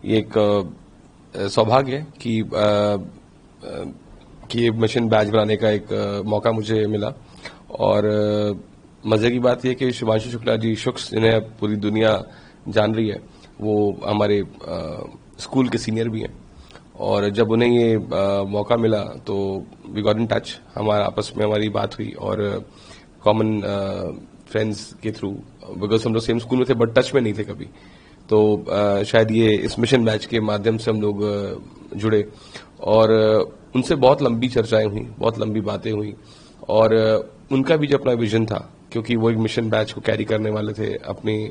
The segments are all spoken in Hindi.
ये एक सौभाग्य है कि ये मिशन बैच बनाने का एक मौका मुझे मिला। और मजे की बात यह कि शुभांशु शुक्ला जी शुक्स, जिन्हें अब पूरी दुनिया जान रही है, वो हमारे स्कूल के सीनियर भी हैं। और जब उन्हें ये मौका मिला तो वी गॉट इन टच, हमारा आपस में हमारी बात हुई और कॉमन फ्रेंड्स के थ्रू, बिकॉज हम लोग सेम स्कूल में थे बट टच में नहीं थे कभी। तो शायद ये इस मिशन बैच के माध्यम से हम लोग जुड़े और उनसे बहुत लंबी चर्चाएं हुई, बहुत लंबी बातें हुई। और उनका भी जो अपना विजन था, क्योंकि वो एक मिशन बैच को कैरी करने वाले थे अपनी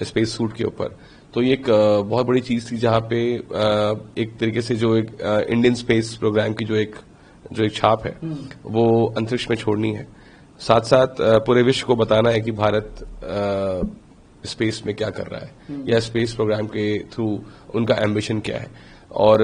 स्पेस सूट के ऊपर, तो ये एक बहुत बड़ी चीज थी जहां पे एक तरीके से जो एक इंडियन स्पेस प्रोग्राम की जो एक छाप है वो अंतरिक्ष में छोड़नी है। साथ साथ पूरे विश्व को बताना है कि भारत स्पेस में क्या कर रहा है या स्पेस प्रोग्राम के थ्रू उनका एम्बिशन क्या है। और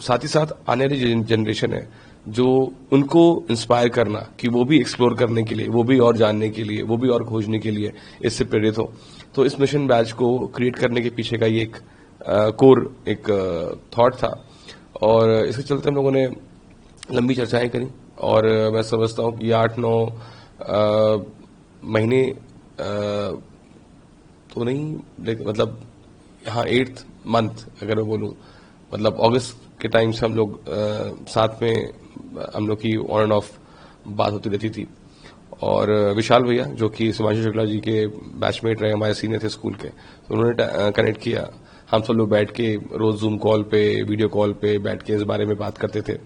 साथ ही साथ आने वाली जनरेशन है जो उनको इंस्पायर करना कि वो भी एक्सप्लोर करने के लिए, वो भी और जानने के लिए, वो भी और खोजने के लिए इससे प्रेरित हो। तो इस मिशन बैच को क्रिएट करने के पीछे का ये एक कोर एक थॉट था और इसके चलते हम लोगों ने लंबी चर्चाएं करी। और मैं समझता हूं कि 8-9 महीने तो नहीं, मतलब हाँ 8th मंथ अगर मैं बोलूं, मतलब अगस्त के टाइम से हम लोग साथ में हम लोग की ऑन एंड ऑफ बात होती रहती थी। और विशाल भैया जो कि शुभांशु शुक्ला जी के बैचमेट रहे, हमारे सीनियर थे स्कूल के, तो उन्होंने कनेक्ट किया। हम सब लोग बैठ के रोज जूम कॉल पे, वीडियो कॉल पे बैठ के इस बारे में बात करते थे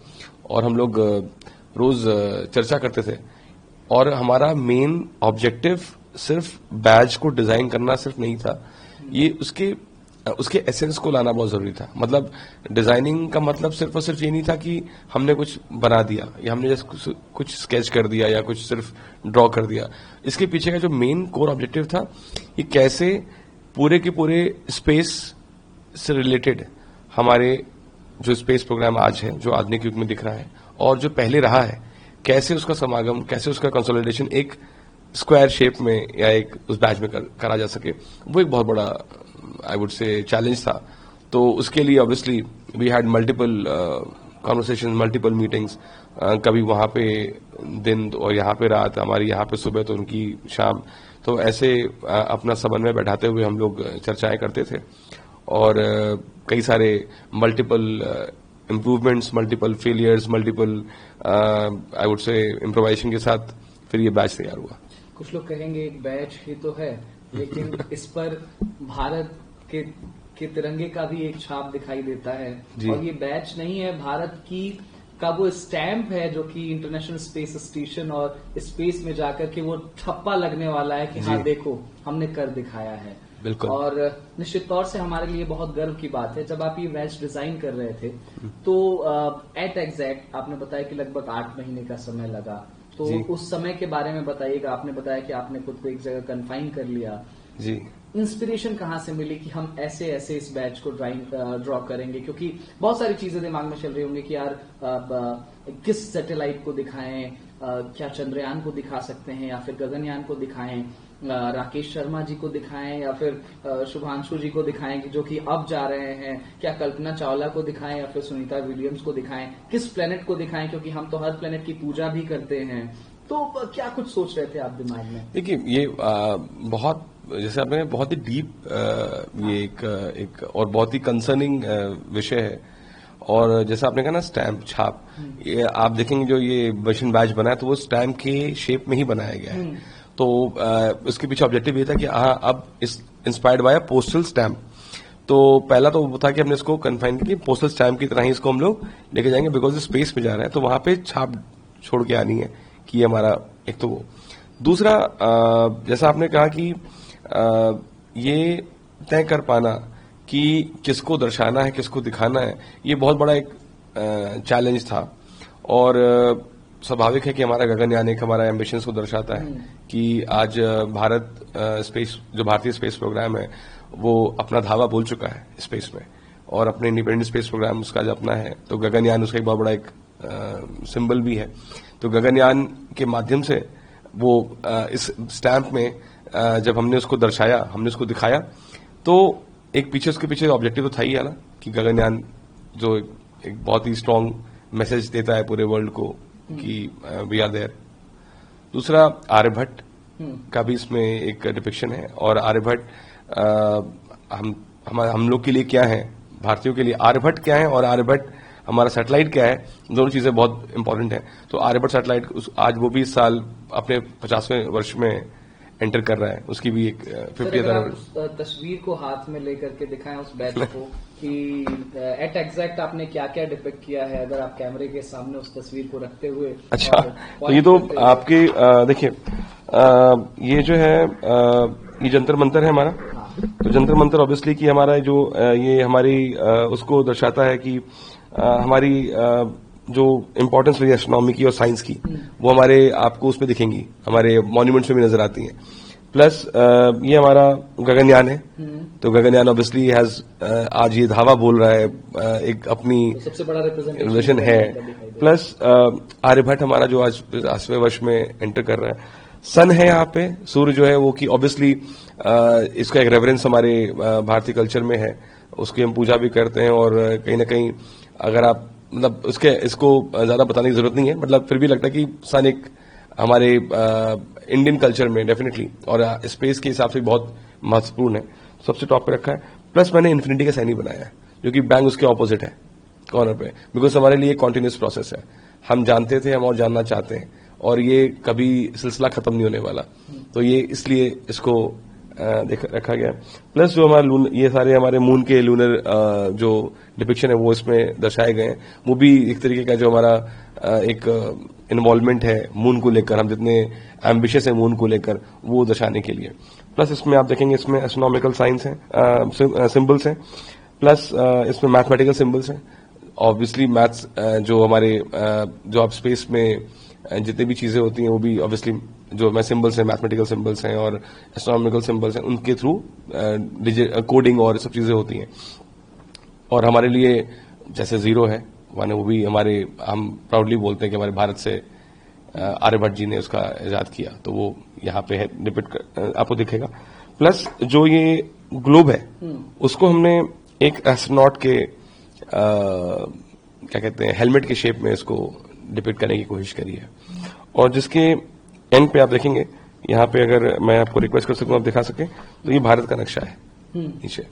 और हम लोग रोज चर्चा करते थे। और हमारा मेन ऑब्जेक्टिव सिर्फ बैच को डिजाइन करना सिर्फ नहीं था, ये उसके एसेंस को लाना बहुत जरूरी था। मतलब डिजाइनिंग का मतलब सिर्फ और सिर्फ ये नहीं था कि हमने कुछ बना दिया या हमने जैसे कुछ स्केच कर दिया या कुछ सिर्फ ड्रॉ कर दिया। इसके पीछे का जो मेन कोर ऑब्जेक्टिव था, ये कैसे पूरे के पूरे स्पेस से रिलेटेड हमारे जो स्पेस प्रोग्राम आज है, जो आधुनिक युग में दिख रहा है और जो पहले रहा है, कैसे उसका समागम, कैसे उसका कंसोलिडेशन एक स्क्वायर शेप में या एक उस बैच में करा जा सके, वो एक बहुत बड़ा आई वुड से चैलेंज था। तो उसके लिए obviously we had multiple conversation, multiple meetings, कभी वहां पे दिन और यहाँ पे रात, हमारी यहाँ पे सुबह तो उनकी शाम, तो ऐसे अपना समन्वय बैठाते हुए हम लोग चर्चाएं करते थे और कई सारे multiple improvements, multiple failures, multiple I would say improvisation के साथ फिर ये बैच तैयार हुआ। कुछ लोग कहेंगे एक बैच ही तो है, लेकिन इस पर भारत के तिरंगे का भी एक छाप दिखाई देता है। और ये बैच नहीं है, भारत का वो स्टैंप है जो कि इंटरनेशनल स्पेस स्टेशन और स्पेस में जाकर के वो ठप्पा लगने वाला है कि हाँ देखो हमने कर दिखाया है। बिल्कुल। और निश्चित तौर से हमारे लिए बहुत गर्व की बात है। जब आप ये बैच डिजाइन कर रहे थे तो एट एग्जैक्ट आपने बताया कि लगभग 8 महीने का समय लगा, तो उस समय के बारे में बताइएगा। आपने बताया कि आपने खुद को एक जगह कन्फाइन कर लिया जी। इंस्पिरेशन कहाँ से मिली कि हम ऐसे ऐसे इस बैच को ड्रॉ करेंगे? क्योंकि बहुत सारी चीजें दिमाग में चल रही होंगी कि यार किस सैटेलाइट को दिखाएं, क्या चंद्रयान को दिखा सकते हैं या फिर गगनयान को दिखाएं, राकेश शर्मा जी को दिखाएं या फिर शुभांशु जी को दिखाएं जो कि अब जा रहे हैं, क्या कल्पना चावला को दिखाएं या फिर सुनीता विलियम्स को दिखाएं, किस प्लेनेट को दिखाएं, क्योंकि हम तो हर प्लेनेट की पूजा भी करते हैं। तो क्या कुछ सोच रहे थे आप दिमाग में? देखिए ये बहुत, जैसे आपने बहुत ही डीप ये एक और बहुत ही कंसर्निंग विषय है। और जैसा आपने कहा ना स्टैम्प छाप, ये आप देखेंगे जो ये मिशन बैच बना है तो वो स्टैम्प के शेप में ही बनाया गया है। तो उसके पीछे ऑब्जेक्टिव ये था कि हाँ अब इंस्पायर्ड बाय पोस्टल स्टैम्प। तो पहला तो वो था कि हमने इसको कन्फाइन किया पोस्टल स्टैम्प की तरह ही इसको हम लोग लेके जाएंगे, बिकॉज स्पेस में जा रहा है तो वहां पे छाप छोड़ के आनी है कि ये हमारा एक तो वो। दूसरा जैसा आपने कहा कि ये तय कर पाना कि किसको दर्शाना है, किसको दिखाना है, ये बहुत बड़ा एक चैलेंज था। और स्वाभाविक है कि हमारा गगनयान एक हमारा एम्बिशंस को दर्शाता है कि आज भारत स्पेस, जो भारतीय स्पेस प्रोग्राम है वो अपना धावा बोल चुका है स्पेस में और अपने इंडिपेंडेंट स्पेस प्रोग्राम उसका जो अपना है, तो गगनयान उसका एक बहुत बड़ा एक सिंबल भी है। तो गगनयान के माध्यम से वो इस स्टैम्प में जब हमने उसको दर्शाया, हमने उसको दिखाया, तो एक पीछे उसके पीछे ऑब्जेक्टिव तो था ही है ना कि गगनयान जो एक बहुत ही स्ट्रांग मैसेज देता है पूरे वर्ल्ड को कि वी आर देयर। दूसरा आर्यभट्ट का भी इसमें एक डिपिक्शन है, और आर्यभट्ट हम लोग के लिए क्या है, भारतीयों के लिए आर्यभट्ट क्या है और आर्यभट्ट हमारा सैटेलाइट क्या है, दोनों चीजें बहुत इंपॉर्टेंट है। तो आर्यभट्ट सैटेलाइट आज वो भी इस साल अपने 50वें वर्ष में एंटर कर रहा है, उसकी भी एक 50th तस्वीर को हाथ में लेकर के दिखाएं उस बैच को कि एट एग्जैक्ट आपने क्या क्या डिपिक्ट किया है, अगर आप कैमरे के सामने उस तस्वीर को रखते हुए। अच्छा, तो ये तो आपके देखिए ये जो है ये जंतर मंतर है हमारा। तो जंतर मंतर ऑब्वियसली कि हमारा जो ये हमारी उसको दर्शाता है कि हमारी जो इम्पोर्टेंस रही है एस्ट्रोनॉमी की और साइंस की, वो हमारे आपको उसमें दिखेंगी, हमारे मॉन्यूमेंट्स में भी नजर आती हैं। प्लस ये हमारा गगनयान है, तो गगनयान ऑब्वियसली हैज आज ये धावा बोल रहा है, एक अपनी सबसे बड़ा रिप्रेजेंटेशन है। प्लस आर्यभट्ट हमारा जो आज 80वें वर्ष में एंटर कर रहा है। सन है यहाँ पे, सूर्य जो है वो कि ऑब्वियसली इसका एक रेफरेंस हमारे भारतीय कल्चर में है, उसकी हम पूजा भी करते हैं, और कहीं ना कहीं अगर आप मतलब इसको ज्यादा बताने की जरूरत नहीं है, मतलब फिर भी लगता है कि सन एक हमारे इंडियन कल्चर में डेफिनेटली और स्पेस के हिसाब से बहुत महत्वपूर्ण है, सबसे टॉप पे रखा है। प्लस मैंने इन्फिनिटी का साइन ही बनाया है, जो कि बैंग उसके ऑपोजिट है कॉर्नर पे, बिकॉज हमारे लिए कॉन्टिन्यूस प्रोसेस है, हम जानते थे, हम और जानना चाहते हैं, और ये कभी सिलसिला खत्म नहीं होने वाला, तो ये इसलिए इसको रखा गया। प्लस जो हमारा ये सारे हमारे मून के लूनर जो डिपिक्शन है वो इसमें दर्शाए गए हैं, वो भी एक तरीके का जो हमारा एक इन्वॉल्वमेंट है मून को लेकर, हम जितने एम्बिशियस है मून को लेकर, वो दर्शाने के लिए। प्लस इसमें आप देखेंगे इसमें एस्ट्रोनॉमिकल साइंस हैं, सिंबल्स हैं, प्लस इसमें मैथमेटिकल सिंबल्स हैं। ऑब्वियसली मैथ्स जो हमारे जो आप स्पेस में जितनी भी चीजें होती हैं वो भी ऑब्वियसली जो मैं सिंबल्स हैं, मैथमेटिकल सिंबल्स हैं और एस्ट्रोनॉमिकल सिंबल्स हैं, उनके थ्रू कोडिंग और सब चीजें होती हैं। और हमारे लिए जैसे 0 है 1 है, वो भी हमारे, हम प्राउडली बोलते हैं कि हमारे भारत से आर्यभट्ट जी ने उसका इजाद किया, तो वो यहाँ पे है डिपिक्ट आपको दिखेगा। प्लस जो ये ग्लोब है उसको हमने एक एस्ट्रोनॉट के क्या कहते हैं हेलमेट के शेप में इसको डिपिक्ट करने की कोशिश करी है, और जिसके एंड पे आप देखेंगे यहाँ पे, अगर मैं आपको रिक्वेस्ट कर सकूं आप दिखा सकें, तो ये भारत का नक्शा है नीचे,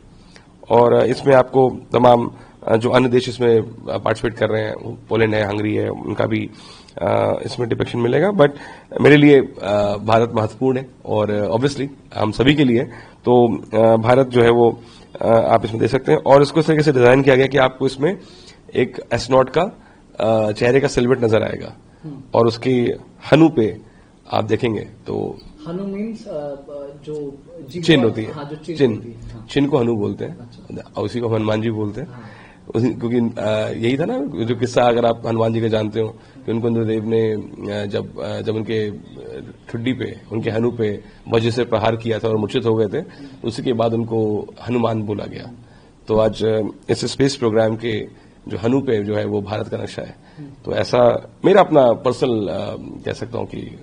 और इसमें आपको तमाम जो अन्य देश इसमें पार्टिसिपेट कर रहे हैं, पोलैंड है, हंगरी है, उनका भी इसमें डिपिक्शन मिलेगा। बट मेरे लिए भारत महत्वपूर्ण है, और ऑब्वियसली हम सभी के लिए, तो भारत जो है वो आप इसमें देख सकते हैं, और इसको इस तरीके से डिजाइन किया गया कि आपको इसमें एक एस्ट्रोनॉट का चेहरे का सिलवट नजर आएगा, और उसकी हनु पे आप देखेंगे तो हनु मीन्स जो चिन्ह होती है, हाँ, जो चिन्ह, चिन्ह को हनु बोलते हैं। अच्छा। और उसी को हनुमान जी बोलते हैं। हाँ। क्योंकि यही था ना जो किस्सा, अगर आप हनुमान जी का जानते हो कि उनको इंद्रदेव ने जब उनके ठुड्डी पे, उनके हनु पे वज्र से प्रहार किया था और मूर्छित हो गए थे, उसी के बाद उनको हनुमान बोला गया। तो आज इस स्पेस प्रोग्राम के जो हनु पे जो है वो भारत का नक्शा है। तो ऐसा मेरा अपना पर्सनल कह सकता हूं कि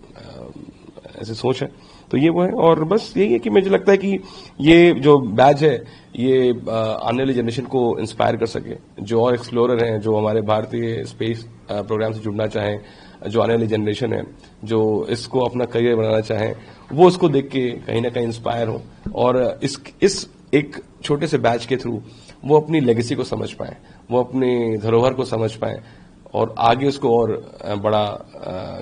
ऐसी सोच है, तो ये वो है। और बस यही है कि मुझे लगता है कि ये जो बैच है ये आने वाली जनरेशन को इंस्पायर कर सके, जो और एक्सप्लोरर हैं, जो हमारे भारतीय स्पेस प्रोग्राम से जुड़ना चाहें, जो आने वाली जनरेशन है, जो इसको अपना करियर बनाना चाहें, वो इसको देख के कहीं ना कहीं इंस्पायर हो, और इस एक छोटे से बैच के थ्रू वो अपनी लेगेसी को समझ पाए, वो अपनी धरोहर को समझ पाए, और आगे उसको और बड़ा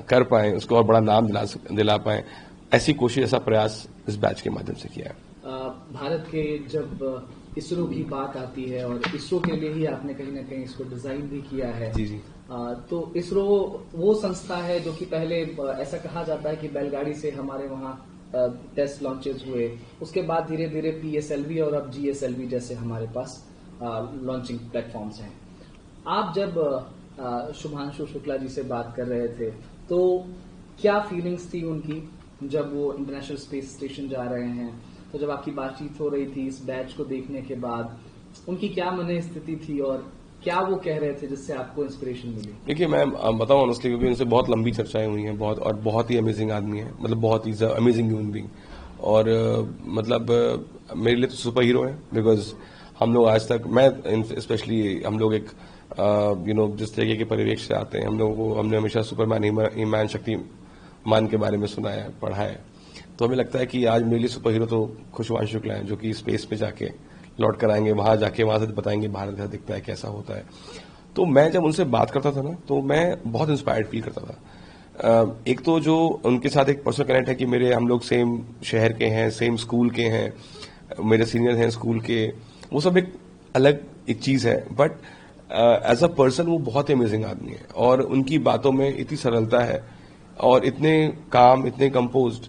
कर पाए, उसको और बड़ा नाम दिला पाए। ऐसी कोशिश, ऐसा प्रयास इस बैच के माध्यम से किया है। भारत के जब इसरो की बात आती है, और इसरो के लिए ही आपने कहीं ना कहीं इसको डिजाइन भी किया है। जी जी। तो इसरो वो संस्था है जो कि पहले ऐसा कहा जाता है कि बैलगाड़ी से हमारे वहाँ टेस्ट लॉन्चेस हुए, उसके बाद धीरे धीरे PSLV और अब GSLV जैसे हमारे पास लॉन्चिंग प्लेटफॉर्म्स हैं। आप जब शुभांशु शुक्ला जी से बात कर रहे थे, तो क्या फीलिंग्स थी उनकी जब वो इंटरनेशनल स्पेस स्टेशन जा रहे हैं? तो जब आपकी बातचीत हो रही थी इस बैच को देखने के बाद, उनकी क्या मन स्थिति थी और क्या वो कह रहे थे जिससे आपको इंस्पिरेशन मिली? देखिए, मैं बताऊं ऑनेस्टली, क्योंकि उनसे बहुत लंबी चर्चाएं हुई हैं, बहुत ही अमेजिंग आदमी है, मतलब बहुत ही अमेजिंग ह्यूमन बीइंग, और मतलब मेरे लिए तो सुपर हीरो है, बिकॉज हम लोग आज तक, मैं स्पेशली, हम लोग एक जिस तरीके के परिवेश से आते हैं, हम लोगों को, हमने हमेशा सुपरमैन, ईमान, शक्तिमान के बारे में सुना है, पढ़ा है। तो हमें लगता है कि आज मेरे लिए सुपर हीरो तो खुशवान शुक्ला हैं, जो कि स्पेस पे जाके लौट कर आएंगे, वहां जाके वहां से बताएंगे भारत कैसा दिखता है, कैसा होता है। तो मैं जब उनसे बात करता था ना, तो मैं बहुत इंस्पायर्ड फील करता था। एक तो जो उनके साथ एक पर्सनल कनेक्ट है कि हम लोग सेम शहर के हैं, सेम स्कूल के हैं, मेरे सीनियर हैं स्कूल के, वो सब एक अलग एक चीज है। बट एज अ पर्सन वो बहुत ही अमेजिंग आदमी है, और उनकी बातों में इतनी सरलता है और इतने काम, इतने कंपोज्ड।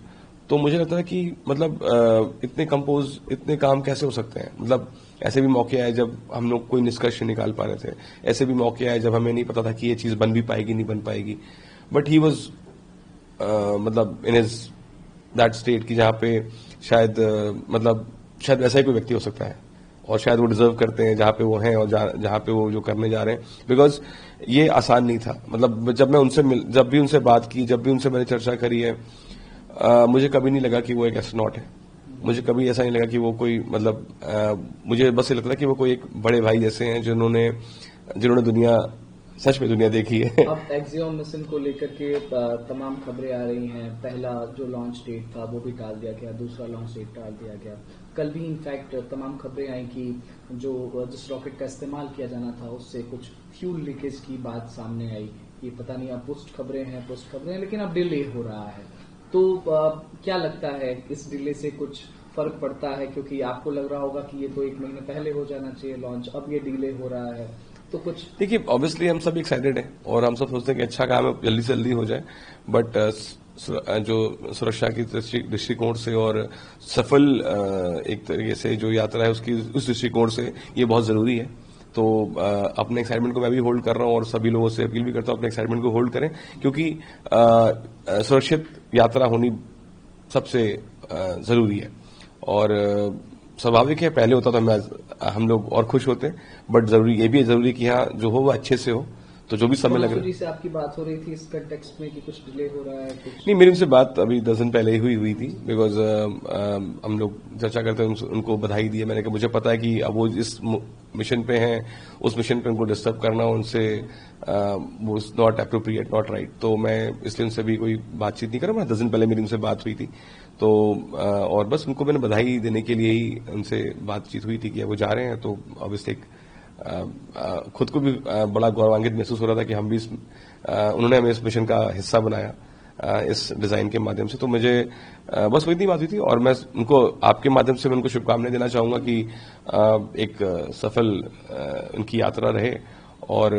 तो मुझे लगता है कि मतलब इतने कंपोज, इतने काम कैसे हो सकते हैं। मतलब ऐसे भी मौके आए जब हम लोग कोई निष्कर्ष नहीं निकाल पा रहे थे, ऐसे भी मौके आए जब हमें नहीं पता था कि ये चीज बन भी पाएगी, नहीं बन पाएगी। बट ही वॉज मतलब इन हिज दैट स्टेट कि जहां पे शायद मतलब शायद वैसा ही कोई व्यक्ति हो सकता है, और शायद वो डिजर्व करते हैं जहां पे वो हैं और जहां पे वो जो करने जा रहे हैं। बिकॉज ये आसान नहीं था। मतलब जब भी उनसे बात की, जब भी उनसे मैंने चर्चा करी है, मुझे कभी नहीं लगा कि वो एक एस्ट्रोनॉट है। मुझे कभी ऐसा नहीं लगा कि वो कोई, मतलब मुझे बस ये लगता था कि वो कोई एक बड़े भाई जैसे हैं जिन्होंने दुनिया, सच में दुनिया देखी है। अब एक्सियोम मिशन को लेकर के तमाम खबरें आ रही हैं। पहला जो लॉन्च डेट था वो भी टाल दिया गया, दूसरा लॉन्च डेट टाल दिया गया। कल भी इनफैक्ट तमाम खबरें आई कि जिस रॉकेट का इस्तेमाल किया जाना था उससे कुछ फ्यूल लीकेज की बात सामने आई। ये पता नहीं, अब पोस्ट खबरें हैं, लेकिन अब डिले हो रहा है। तो क्या लगता है, इस डिले से कुछ फर्क पड़ता है? क्योंकि आपको लग रहा होगा कि ये तो 1 महीने पहले हो जाना चाहिए लॉन्च, अब ये डिले हो रहा है, तो कुछ। देखिए, ऑब्वियसली हम सब एक्साइटेड हैं और हम सब सोचते हैं कि अच्छा काम है, जल्दी से जल्दी हो जाए। बट जो सुरक्षा की दृष्टिकोण से और सफल एक तरीके से जो यात्रा है उसकी, उस दृष्टिकोण से ये बहुत जरूरी है। तो अपने एक्साइटमेंट को मैं भी होल्ड कर रहा हूं और सभी लोगों से अपील भी करता हूं अपने एक्साइटमेंट को होल्ड करें, क्योंकि सुरक्षित यात्रा होनी सबसे जरूरी है। और स्वाभाविक है, पहले होता तो हम लोग और खुश होते, बट ये भी जरूरी कि हाँ जो हो वो अच्छे से हो। तो जो भी समय लग रहा है। से आपकी बात हो रही थी इस कंटेक्स्ट में कि कुछ डिले हो रहा है, कुछ नहीं, मेरी उनसे बात अभी 10 दिन पहले ही हुई थी। बिकॉज हम लोग चर्चा करते हैं, उनको बधाई दी है। मैंने कहा मुझे पता है कि अब वो इस मिशन पे हैं, उस मिशन पे उनको डिस्टर्ब करना उनसे वो नॉट अप्रोप्रिएट, नॉट राइट। तो मैं इसलिए उनसे भी कोई बातचीत नहीं कर रहा। 10 दिन पहले मेरी उनसे बात हुई थी, तो और बस उनको मैंने बधाई देने के लिए ही उनसे बातचीत हुई थी कि वो जा रहे हैं। तो ऑब्वियसली खुद को भी बड़ा गौरवान्वित महसूस हो रहा था कि हम भी उन्होंने हमें इस मिशन का हिस्सा बनाया इस डिजाइन के माध्यम से। तो मुझे बस वही बात हुई थी, और मैं उनको आपके माध्यम से मैं उनको शुभकामनाएं देना चाहूंगा कि एक सफल उनकी यात्रा रहे, और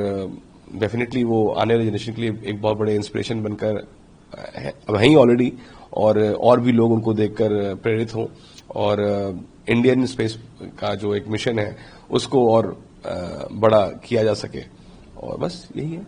डेफिनेटली वो आने वाली जनरेशन के लिए एक बहुत बड़े इंस्पिरेशन बनकर वहीं ऑलरेडी, और भी लोग उनको देखकर प्रेरित हों, और इंडियन स्पेस का जो एक मिशन है उसको और बड़ा किया जा सके। और बस यही है।